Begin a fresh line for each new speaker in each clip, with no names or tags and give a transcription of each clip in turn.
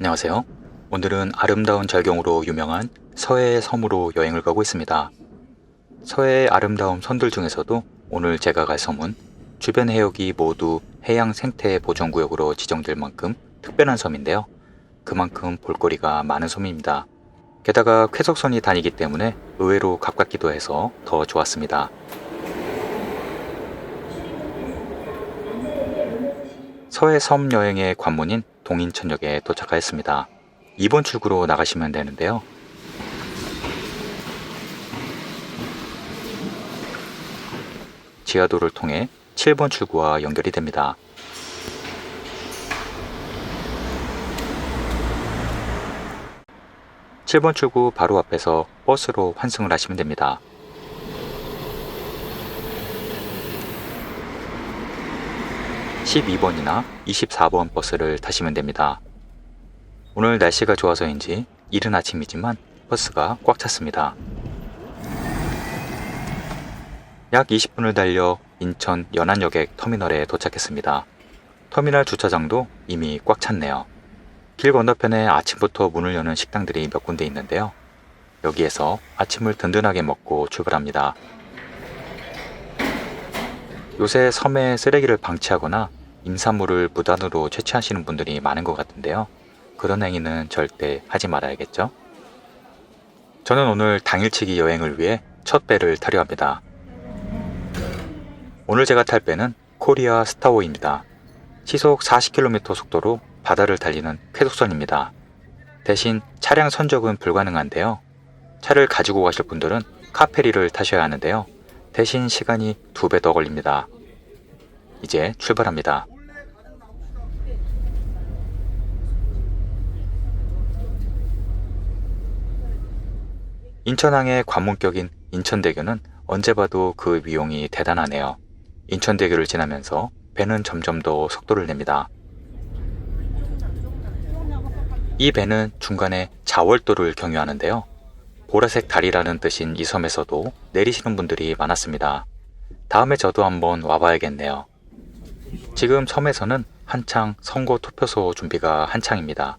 안녕하세요. 오늘은 아름다운 절경으로 유명한 서해의 섬으로 여행을 가고 있습니다. 서해의 아름다운 섬들 중에서도 오늘 제가 갈 섬은 주변 해역이 모두 해양 생태 보존구역으로 지정될 만큼 특별한 섬인데요. 그만큼 볼거리가 많은 섬입니다. 게다가 쾌속선이 다니기 때문에 의외로 가깝기도 해서 더 좋았습니다. 서해 섬 여행의 관문인 동인천역에 도착하였습니다. 2번 출구로 나가시면 되는데요. 지하도를 통해 7번 출구와 연결이 됩니다. (7번) 출구 바로 앞에서 버스로 환승을 하시면 됩니다. (12번이나) (24번) 버스를 타시면 됩니다. 오늘 날씨가 좋아서인지 이른 아침이지만 버스가 꽉 찼습니다. 약 20분을 달려 인천 연안여객 터미널에 도착했습니다. 터미널 주차장도 이미 꽉 찼네요. 길 건너편에 아침부터 문을 여는 식당들이 몇 군데 있는데요. 여기에서 아침을 든든하게 먹고 출발합니다. 요새 섬에 쓰레기를 방치하거나 임산물을 무단으로 채취하시는 분들이 많은 것 같은데요. 그런 행위는 절대 하지 말아야겠죠? 저는 오늘 당일치기 여행을 위해 첫 배를 타려 합니다. 오늘 제가 탈 배는 코리아 스타워입니다. 시속 40km 속도로 바다를 달리는 쾌속선입니다. 대신 차량 선적은 불가능한데요. 차를 가지고 가실 분들은 카페리를 타셔야 하는데요. 대신 시간이 2배 더 걸립니다. 이제 출발합니다. 인천항의 관문격인 인천대교는 언제 봐도 그 위용이 대단하네요. 인천대교를 지나면서 배는 점점 더 속도를 냅니다. 이 배는 중간에 자월도를 경유하는데요. 보라색 달이라는 뜻인 이 섬에서도 내리시는 분들이 많았습니다. 다음에 저도 한번 와봐야겠네요. 지금 섬에서는 한창 선거 투표소 준비가 한창입니다.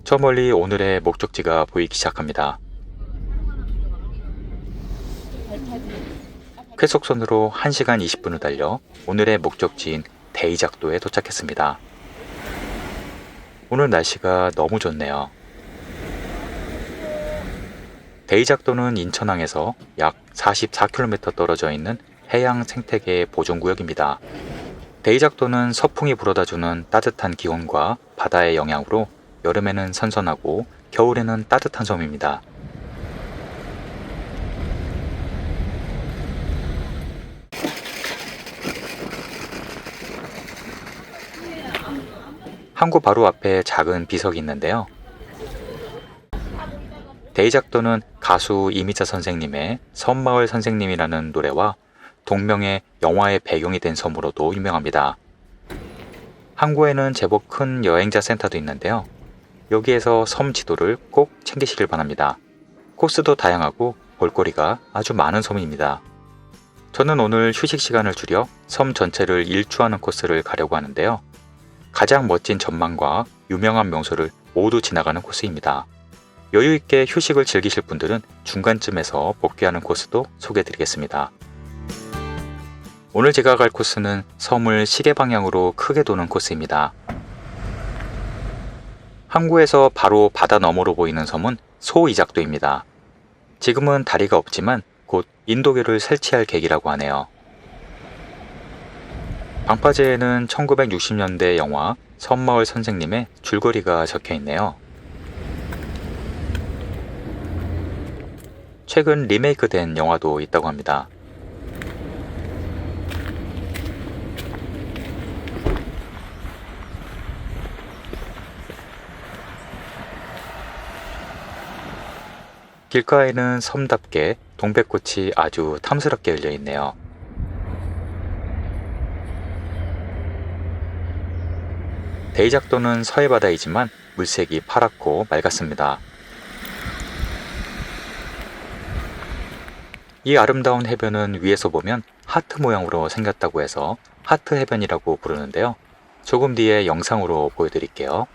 저 멀리 오늘의 목적지가 보이기 시작합니다. 쾌속선으로 1시간 20분을 달려 오늘의 목적지인 대이작도에 도착했습니다. 오늘 날씨가 너무 좋네요. 대이작도는 인천항에서 약 44km 떨어져 있는 해양 생태계 보존구역입니다. 대이작도는 서풍이 불어다주는 따뜻한 기온과 바다의 영향으로 여름에는 선선하고 겨울에는 따뜻한 섬입니다. 항구 바로 앞에 작은 비석이 있는데요. 대이작도는 가수 이미자 선생님의 섬마을 선생님이라는 노래와 동명의 영화의 배경이 된 섬으로도 유명합니다. 항구에는 제법 큰 여행자 센터도 있는데요. 여기에서 섬 지도를 꼭 챙기시길 바랍니다. 코스도 다양하고 볼거리가 아주 많은 섬입니다. 저는 오늘 휴식 시간을 줄여 섬 전체를 일주하는 코스를 가려고 하는데요. 가장 멋진 전망과 유명한 명소를 모두 지나가는 코스입니다. 여유있게 휴식을 즐기실 분들은 중간쯤에서 복귀하는 코스도 소개해드리겠습니다. 오늘 제가 갈 코스는 섬을 시계 방향으로 크게 도는 코스입니다. 항구에서 바로 바다 너머로 보이는 섬은 소이작도입니다. 지금은 다리가 없지만 곧 인도교를 설치할 계기라고 하네요. 방파제에는 1960년대 영화 섬마을 선생님의 줄거리가 적혀있네요. 최근 리메이크된 영화도 있다고 합니다. 길가에는 섬답게 동백꽃이 아주 탐스럽게 열려있네요. 대이작도는 서해바다이지만 물색이 파랗고 맑았습니다. 이 아름다운 해변은 위에서 보면 하트 모양으로 생겼다고 해서 하트 해변이라고 부르는데요. 조금 뒤에 영상으로 보여드릴게요.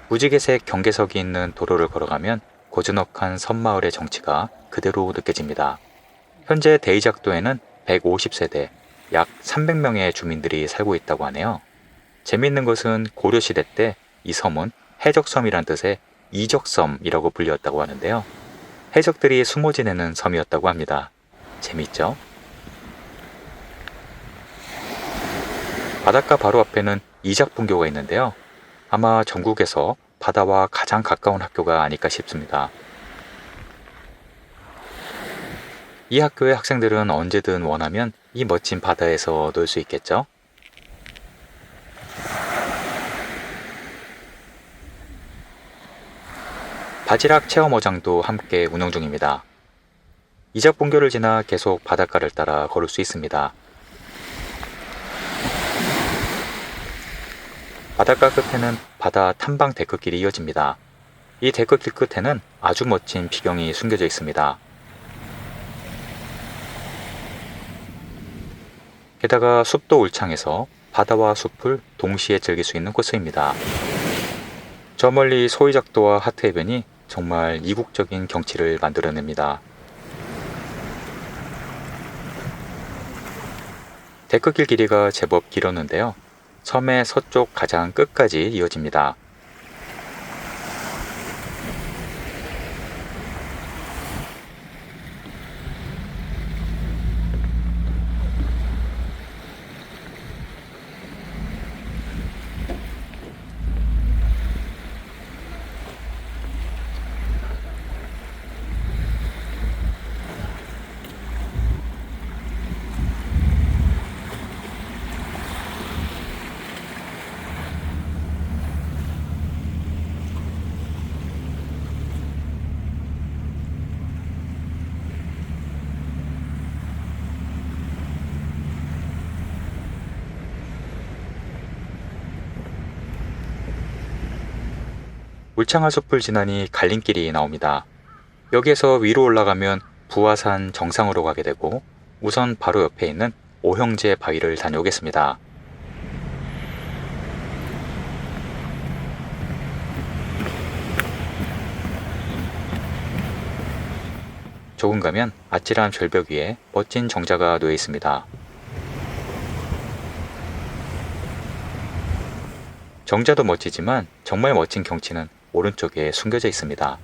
무지개색 경계석이 있는 도로를 걸어가면 고즈넉한 섬마을의 정취가 그대로 느껴집니다. 현재 데이작도에는 150세대, 약 300명의 주민들이 살고 있다고 하네요. 재미있는 것은 고려시대 때 이 섬은 해적섬이란 뜻의 이적섬이라고 불렸다고 하는데요. 해적들이 숨어 지내는 섬이었다고 합니다. 재미있죠? 바닷가 바로 앞에는 이작분교가 있는데요. 아마 전국에서 바다와 가장 가까운 학교가 아닐까 싶습니다. 이 학교의 학생들은 언제든 원하면 이 멋진 바다에서 놀 수 있겠죠? 바지락 체험어장도 함께 운영 중입니다. 이작분교를 지나 계속 바닷가를 따라 걸을 수 있습니다. 바닷가 끝에는 바다 탐방 데크길이 이어집니다. 이 데크길 끝에는 아주 멋진 비경이 숨겨져 있습니다. 게다가 숲도 울창해서 바다와 숲을 동시에 즐길 수 있는 코스입니다. 저 멀리 소이작도와 하트해변이 정말 이국적인 경치를 만들어냅니다. 데크길 길이가 제법 길었는데요. 섬의 서쪽 가장 끝까지 이어집니다. 울창한 숲을 지나니 갈림길이 나옵니다. 여기에서 위로 올라가면 부화산 정상으로 가게 되고 우선 바로 옆에 있는 오형제 바위를 다녀오겠습니다. 조금 가면 아찔한 절벽 위에 멋진 정자가 놓여 있습니다. 정자도 멋지지만 정말 멋진 경치는 오른쪽에 숨겨져 있습니다.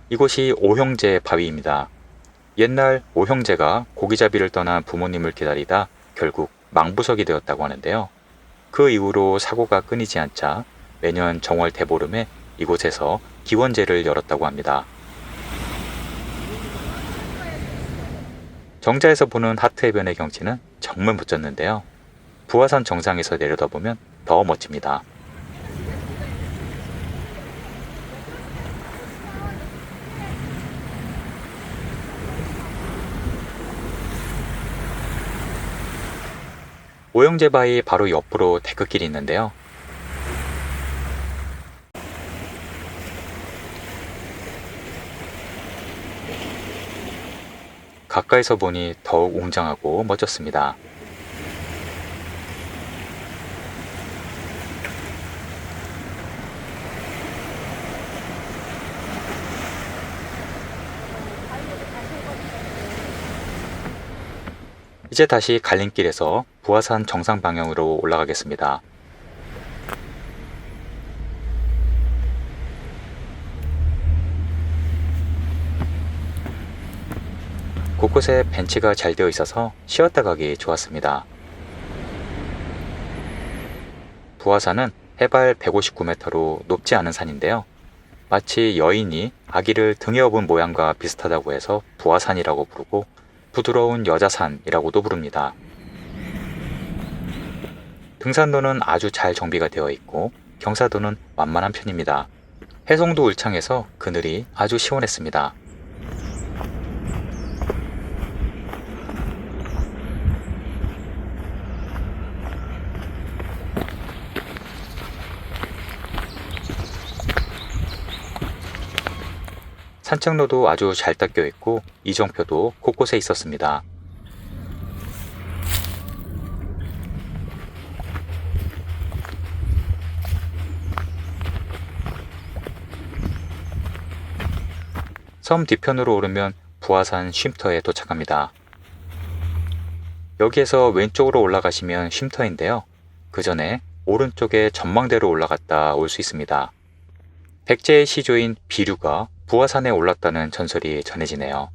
이곳이 오형제 바위입니다. 옛날 오형제가 고기잡이를 떠난 부모님을 기다리다 결국 망부석이 되었다고 하는데요. 그 이후로 사고가 끊이지 않자 매년 정월 대보름에 이곳에서 기원제를 열었다고 합니다. 정자에서 보는 하트해변의 경치는 정말 멋졌는데요. 부화산 정상에서 내려다보면 더 멋집니다. 오형제 바위 바로 옆으로 데크길이 있는데요. 가까이서 보니 더욱 웅장하고 멋졌습니다. 이제 다시 갈림길에서 부화산 정상 방향으로 올라가겠습니다. 곳곳에 벤치가 잘 되어 있어서 쉬었다 가기 좋았습니다. 부화산은 해발 159m로 높지 않은 산인데요. 마치 여인이 아기를 등에 업은 모양과 비슷하다고 해서 부화산이라고 부르고 부드러운 여자산이라고도 부릅니다. 등산로는 아주 잘 정비가 되어 있고 경사도는 만만한 편입니다. 해성도 울창해서 그늘이 아주 시원했습니다. 산책로도 아주 잘 닦여 있고 이정표도 곳곳에 있었습니다. 섬 뒤편으로 오르면 부화산 쉼터에 도착합니다. 여기에서 왼쪽으로 올라가시면 쉼터인데요. 그 전에 오른쪽에 전망대로 올라갔다 올 수 있습니다. 백제의 시조인 비류가 부화산에 올랐다는 전설이 전해지네요.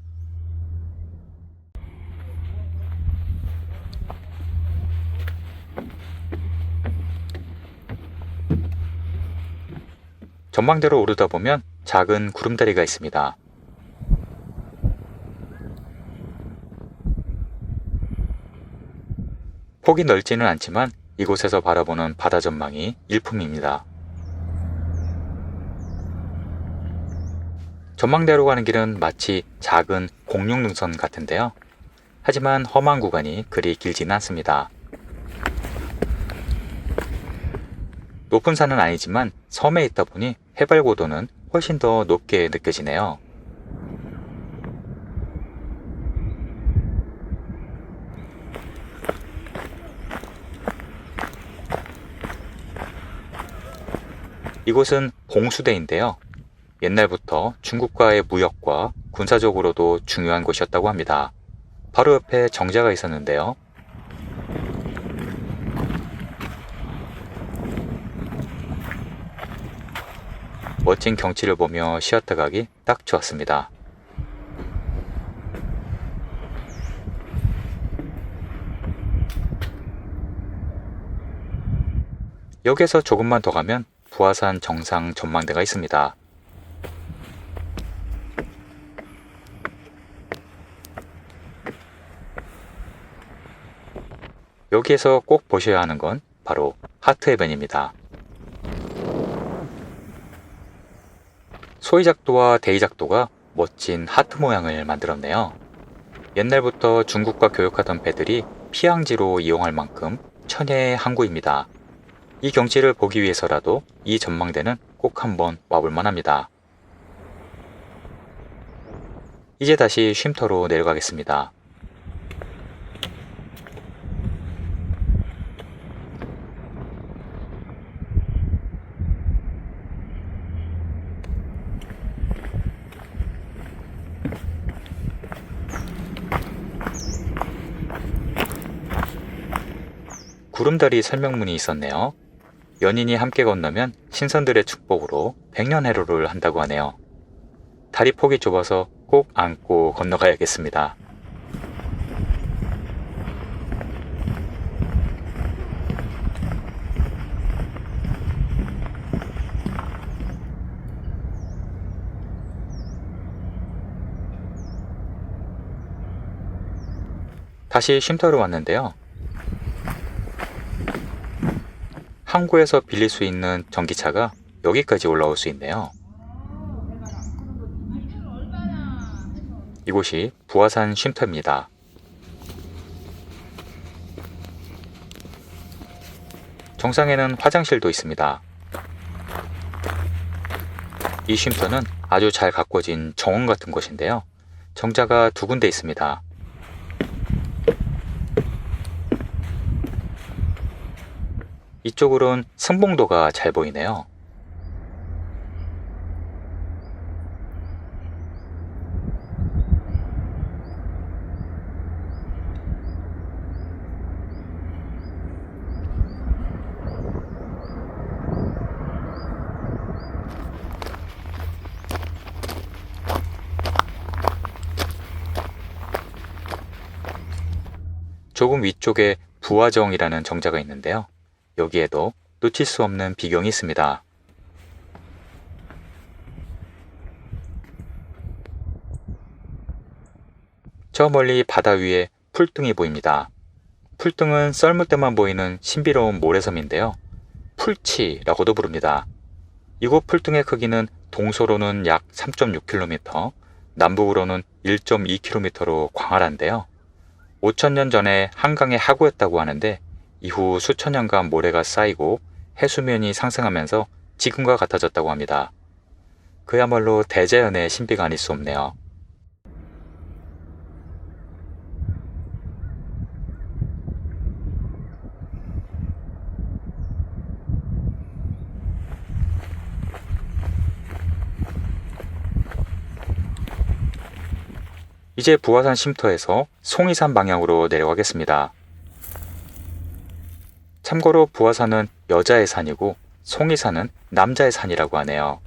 전망대로 오르다 보면 작은 구름다리가 있습니다. 폭이 넓지는 않지만 이곳에서 바라보는 바다 전망이 일품입니다. 전망대로 가는 길은 마치 작은 공룡능선 같은데요. 하지만 험한 구간이 그리 길지는 않습니다. 높은 산은 아니지만 섬에 있다 보니 해발 고도는 훨씬 더 높게 느껴지네요. 이곳은 봉수대인데요. 옛날부터 중국과의 무역과 군사적으로도 중요한 곳이었다고 합니다. 바로 옆에 정자가 있었는데요. 멋진 경치를 보며 쉬었다 가기 딱 좋았습니다. 여기에서 조금만 더 가면 부화산 정상 전망대가 있습니다. 여기에서 꼭 보셔야 하는 건 바로 하트해변입니다. 소이작도와 데이작도가 멋진 하트 모양을 만들었네요. 옛날부터 중국과 교역하던 배들이 피항지로 이용할 만큼 천혜의 항구입니다. 이 경치를 보기 위해서라도 이 전망대는 꼭 한번 와볼 만합니다. 이제 다시 쉼터로 내려가겠습니다. 구름다리 설명문이 있었네요. 연인이 함께 건너면 신선들의 축복으로 백년해로를 한다고 하네요. 다리 폭이 좁아서 꼭 안고 건너가야겠습니다. 다시 쉼터로 왔는데요. 항구에서 빌릴 수 있는 전기차가 여기까지 올라올 수 있네요. 이곳이 부화산 쉼터입니다. 정상에는 화장실도 있습니다. 이 쉼터는 아주 잘 가꿔진 정원 같은 곳인데요. 정자가 두 군데 있습니다. 이쪽으론 승봉도가 잘 보이네요. 조금 위쪽에 부화정이라는 정자가 있는데요. 여기에도 놓칠 수 없는 비경이 있습니다. 저 멀리 바다 위에 풀등이 보입니다. 풀등은 썰물 때만 보이는 신비로운 모래섬인데요. 풀치라고도 부릅니다. 이곳 풀등의 크기는 동서로는 약 3.6km, 남북으로는 1.2km로 광활한데요. 5,000년 전에 한강의 하구였다고 하는데 이후 수천 년간 모래가 쌓이고 해수면이 상승하면서 지금과 같아졌다고 합니다. 그야말로 대자연의 신비가 아닐 수 없네요. 이제 부화산 쉼터에서 송이산 방향으로 내려가겠습니다. 참고로 부화산은 여자의 산이고 송이산은 남자의 산이라고 하네요.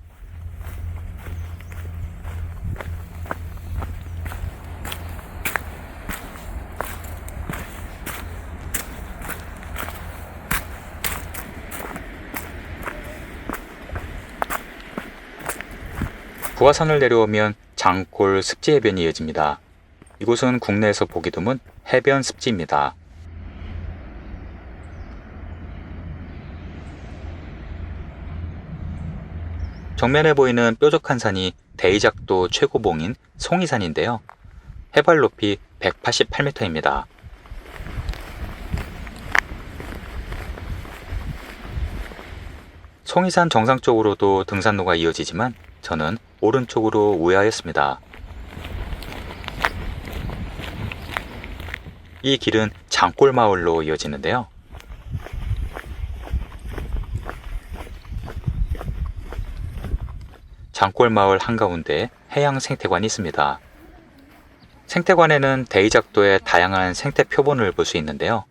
부화산을 내려오면 장골 습지해변이 이어집니다. 이곳은 국내에서 보기 드문 해변 습지입니다. 정면에 보이는 뾰족한 산이 대이작도 최고봉인 송이산인데요. 해발 높이 188m입니다. 송이산 정상 쪽으로도 등산로가 이어지지만 저는 오른쪽으로 우회하였습니다. 이 길은 장골마을로 이어지는데요. 장골마을 한가운데 해양생태관이 있습니다. 생태관에는 대이작도의 다양한 생태 표본을 볼 수 있는데요.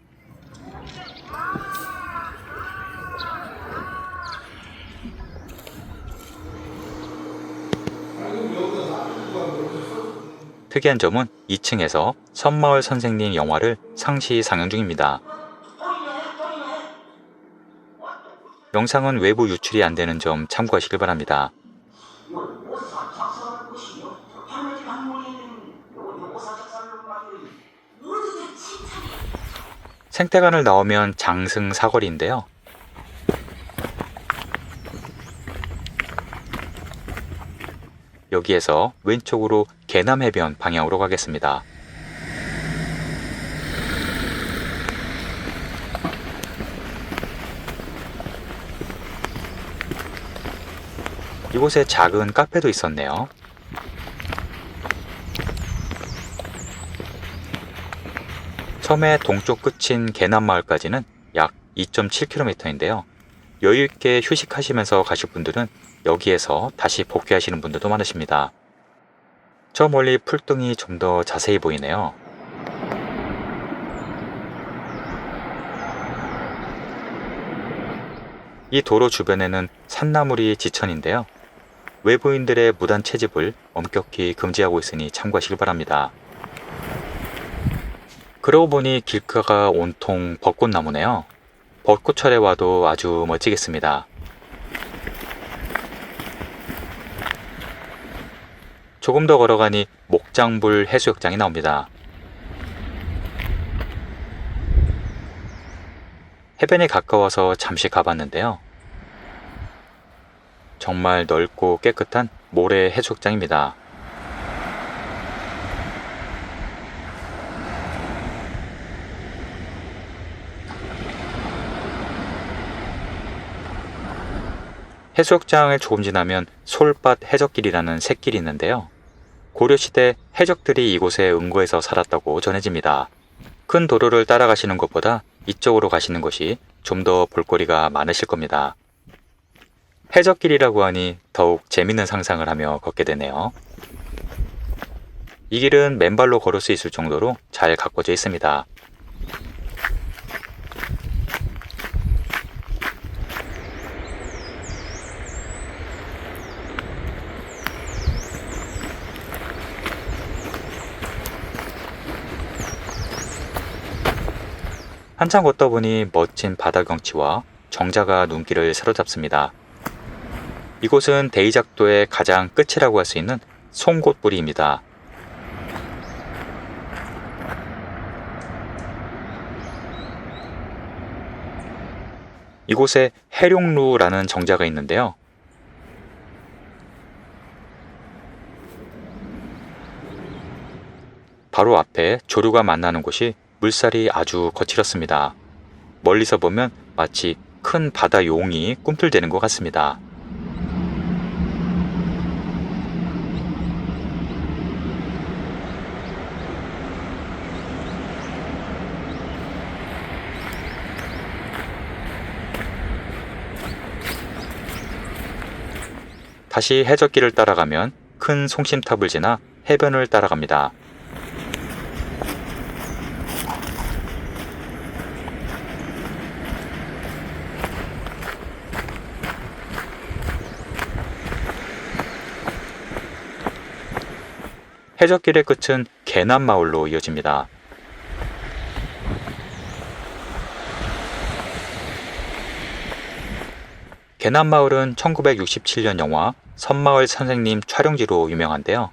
특이한 점은 2층에서 선마을 선생님 영화를 상시 상영 중입니다. 영상은 외부 유출이 안 되는 점 참고하시길 바랍니다. 생태관을 나오면 장승 사거리인데요. 여기에서 왼쪽으로 개남해변 방향으로 가겠습니다. 이곳에 작은 카페도 있었네요. 섬의 동쪽 끝인 개남마을까지는 약 2.7km인데요. 여유있게 휴식하시면서 가실 분들은 여기에서 다시 복귀하시는 분들도 많으십니다. 저 멀리 풀등이 좀 더 자세히 보이네요. 이 도로 주변에는 산나물이 지천인데요. 외부인들의 무단 채집을 엄격히 금지하고 있으니 참고하시길 바랍니다. 그러고 보니 길가가 온통 벚꽃나무네요. 벚꽃철에 와도 아주 멋지겠습니다. 조금 더 걸어가니 목장불 해수욕장이 나옵니다. 해변에 가까워서 잠시 가봤는데요. 정말 넓고 깨끗한 모래 해수욕장입니다. 해수욕장을 조금 지나면 솔밭 해적길이라는 샛길이 있는데요. 고려시대 해적들이 이곳에 응고해서 살았다고 전해집니다. 큰 도로를 따라가시는 것보다 이쪽으로 가시는 것이 좀 더 볼거리가 많으실 겁니다. 해적길이라고 하니 더욱 재밌는 상상을 하며 걷게 되네요. 이 길은 맨발로 걸을 수 있을 정도로 잘 가꿔져 있습니다. 한참 걷다 보니 멋진 바다 경치와 정자가 눈길을 사로잡습니다. 이곳은 대이작도의 가장 끝이라고 할 수 있는 송곳불이입니다. 이곳에 해룡루라는 정자가 있는데요. 바로 앞에 조류가 만나는 곳이 물살이 아주 거칠었습니다. 멀리서 보면 마치 큰 바다 용이 꿈틀대는 것 같습니다. 다시 해적길을 따라가면 큰 송심탑을 지나 해변을 따라갑니다. 해적길의 끝은 개남마을로 이어집니다. 개남마을은 1967년 영화 섬마을 선생님 촬영지로 유명한데요.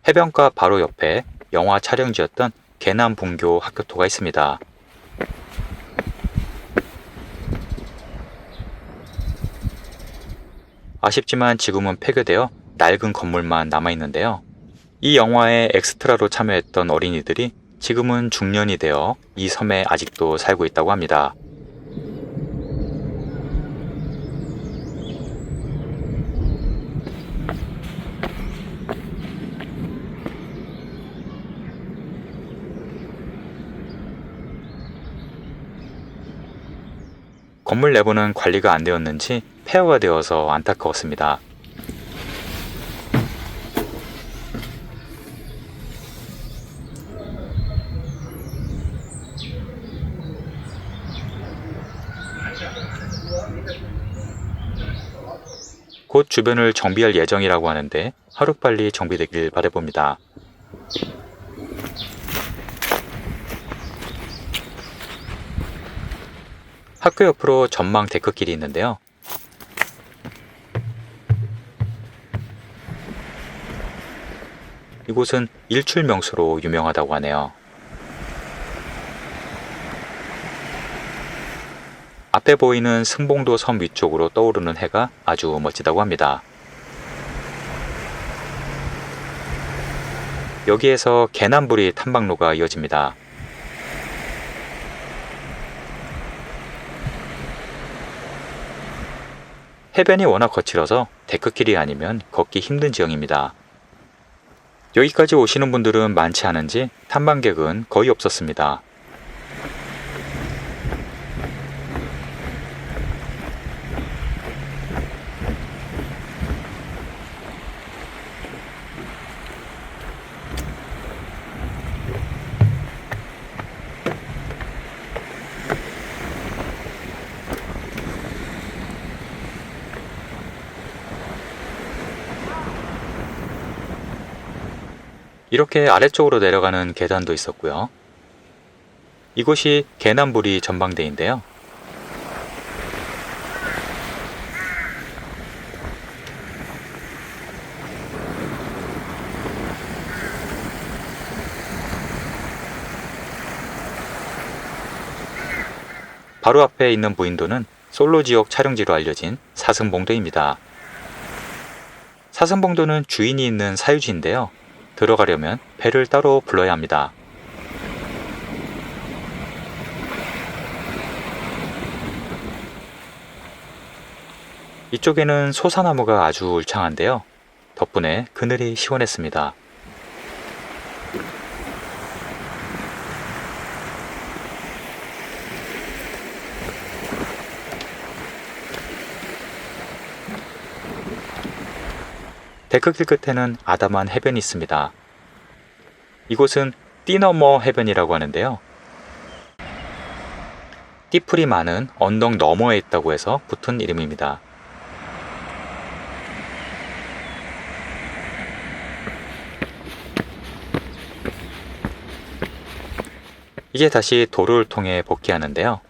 해변가 바로 옆에 영화 촬영지였던 개남분교 학교토가 있습니다. 아쉽지만 지금은 폐교되어 낡은 건물만 남아있는데요. 이 영화에 엑스트라로 참여했던 어린이들이 지금은 중년이 되어 이 섬에 아직도 살고 있다고 합니다. 건물 내부는 관리가 안 되었는지 폐허가 되어서 안타까웠습니다. 곧 주변을 정비할 예정이라고 하는데 하루빨리 정비되길 바라봅니다. 학교 옆으로 전망 데크길이 있는데요. 이곳은 일출 명소로 유명하다고 하네요. 앞에 보이는 승봉도 섬 위쪽으로 떠오르는 해가 아주 멋지다고 합니다. 여기에서 개남부리 탐방로가 이어집니다. 해변이 워낙 거칠어서 데크길이 아니면 걷기 힘든 지형입니다. 여기까지 오시는 분들은 많지 않은지 탐방객은 거의 없었습니다. 이렇게 아래쪽으로 내려가는 계단도 있었고요. 이곳이 개남부리 전망대인데요. 바로 앞에 있는 무인도는 솔로 지역 촬영지로 알려진 사슴봉도입니다. 사슴봉도는 주인이 있는 사유지인데요. 들어가려면 배를 따로 불러야 합니다. 이쪽에는 소사나무가 아주 울창한데요. 덕분에 그늘이 시원했습니다. 데크길 끝에는 아담한 해변이 있습니다. 이곳은 띠너머 해변이라고 하는데요. 띠풀이 많은 언덕 너머에 있다고 해서 붙은 이름입니다. 이제 다시 도로를 통해 복귀하는데요.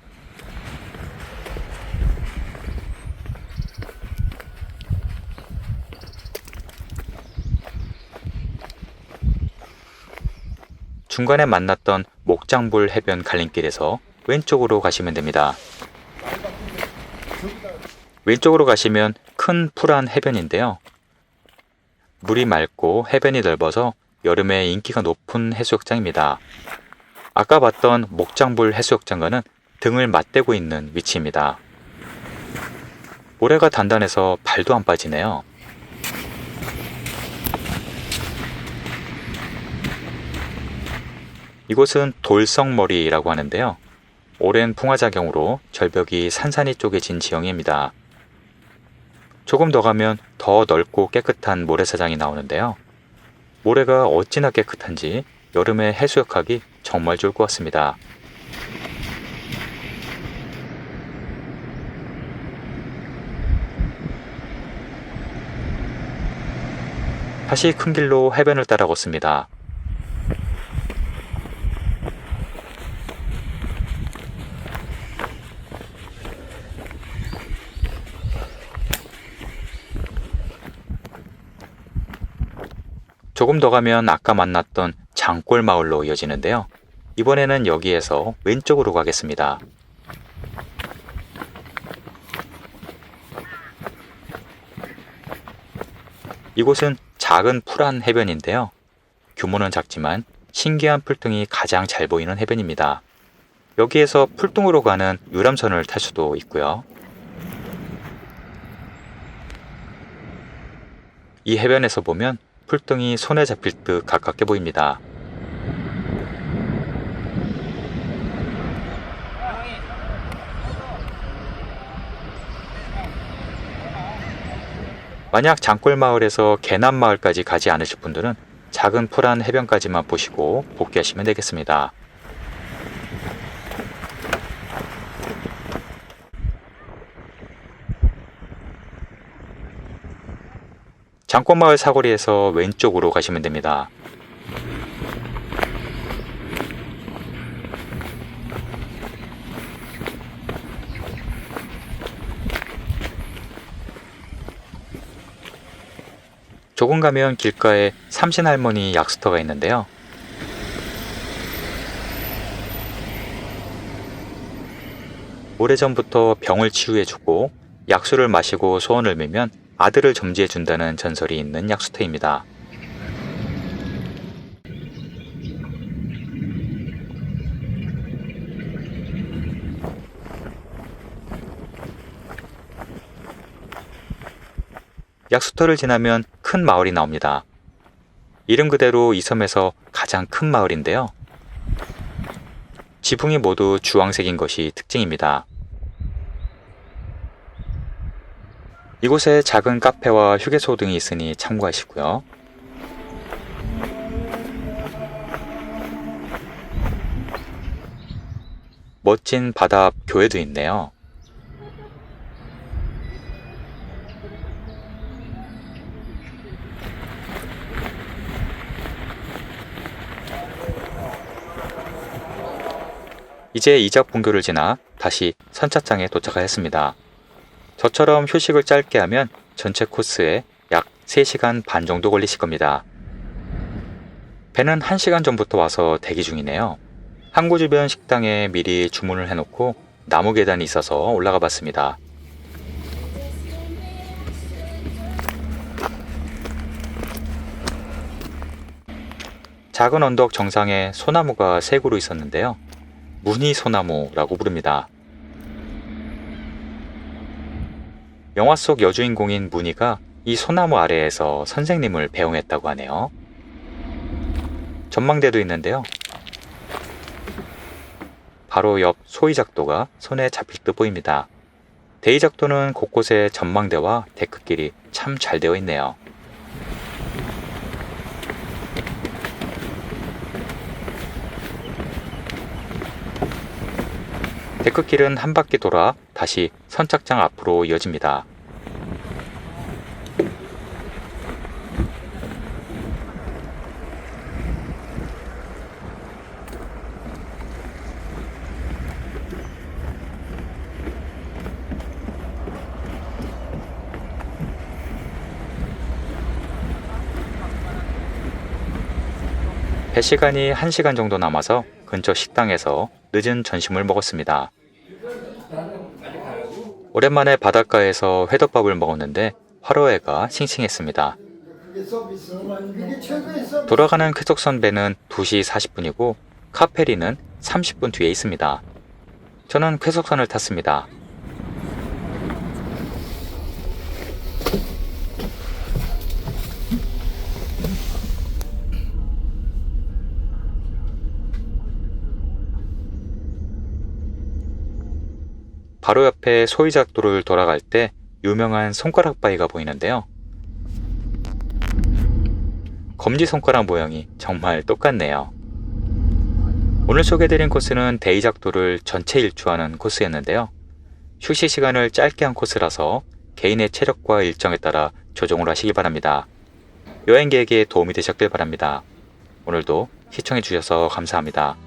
중간에 만났던 목장불 해변 갈림길에서 왼쪽으로 가시면 됩니다. 왼쪽으로 가시면 큰 푸란 해변인데요. 물이 맑고 해변이 넓어서 여름에 인기가 높은 해수욕장입니다. 아까 봤던 목장불 해수욕장과는 등을 맞대고 있는 위치입니다. 모래가 단단해서 발도 안 빠지네요. 이곳은 돌성머리라고 하는데요. 오랜 풍화작용으로 절벽이 산산이 쪼개진 지형입니다. 조금 더 가면 더 넓고 깨끗한 모래사장이 나오는데요. 모래가 어찌나 깨끗한지 여름에 해수욕하기 정말 좋을 것 같습니다. 다시 큰 길로 해변을 따라 걷습니다. 조금 더 가면 아까 만났던 장골 마을로 이어지는데요. 이번에는 여기에서 왼쪽으로 가겠습니다. 이곳은 작은 풀한 해변인데요. 규모는 작지만 신기한 풀등이 가장 잘 보이는 해변입니다. 여기에서 풀등으로 가는 유람선을 탈 수도 있고요. 이 해변에서 보면 풀등이 손에 잡힐 듯 가깝게 보입니다. 만약 장골마을에서 개남마을까지 가지 않으실 분들은 작은 풀한 해변까지만 보시고 복귀하시면 되겠습니다. 장골마을 사거리에서 왼쪽으로 가시면 됩니다. 조금 가면 길가에 삼신할머니 약수터가 있는데요. 오래전부터 병을 치유해주고 약수를 마시고 소원을 빌면 아들을 점지해준다는 전설이 있는 약수터입니다. 약수터를 지나면 큰 마을이 나옵니다. 이름 그대로 이 섬에서 가장 큰 마을인데요. 지붕이 모두 주황색인 것이 특징입니다. 이곳에 작은 카페와 휴게소 등이 있으니 참고하시고요. 멋진 바다 앞 교회도 있네요. 이제 이적분교를 지나 다시 선착장에 도착하였습니다. 저처럼 휴식을 짧게 하면 전체 코스에 약 3시간 반 정도 걸리실 겁니다. 배는 1시간 전부터 와서 대기 중이네요. 항구 주변 식당에 미리 주문을 해놓고 나무 계단이 있어서 올라가 봤습니다. 작은 언덕 정상에 소나무가 3그루 있었는데요. 무늬소나무라고 부릅니다. 영화 속 여주인공인 무늬가 이 소나무 아래에서 선생님을 배웅했다고 하네요. 전망대도 있는데요. 바로 옆 소이작도가 손에 잡힐 듯 보입니다. 대이작도는 곳곳에 전망대와 데크길이 참 잘 되어 있네요. 데크길은 한 바퀴 돌아 다시 선착장 앞으로 이어집니다. 배 시간이 1시간 정도 남아서 근처 식당에서 늦은 점심을 먹었습니다. 오랜만에 바닷가에서 회덮밥을 먹었는데 화로회가 싱싱했습니다. 돌아가는 쾌속선 배는 2시 40분이고 카페리는 30분 뒤에 있습니다. 저는 쾌속선을 탔습니다. 바로 옆에 소이작도를 돌아갈 때 유명한 손가락 바위가 보이는데요. 검지손가락 모양이 정말 똑같네요. 오늘 소개해드린 코스는 데이작도를 전체 일주하는 코스였는데요. 휴식 시간을 짧게 한 코스라서 개인의 체력과 일정에 따라 조정을 하시기 바랍니다. 여행 계획에 도움이 되셨길 바랍니다. 오늘도 시청해주셔서 감사합니다.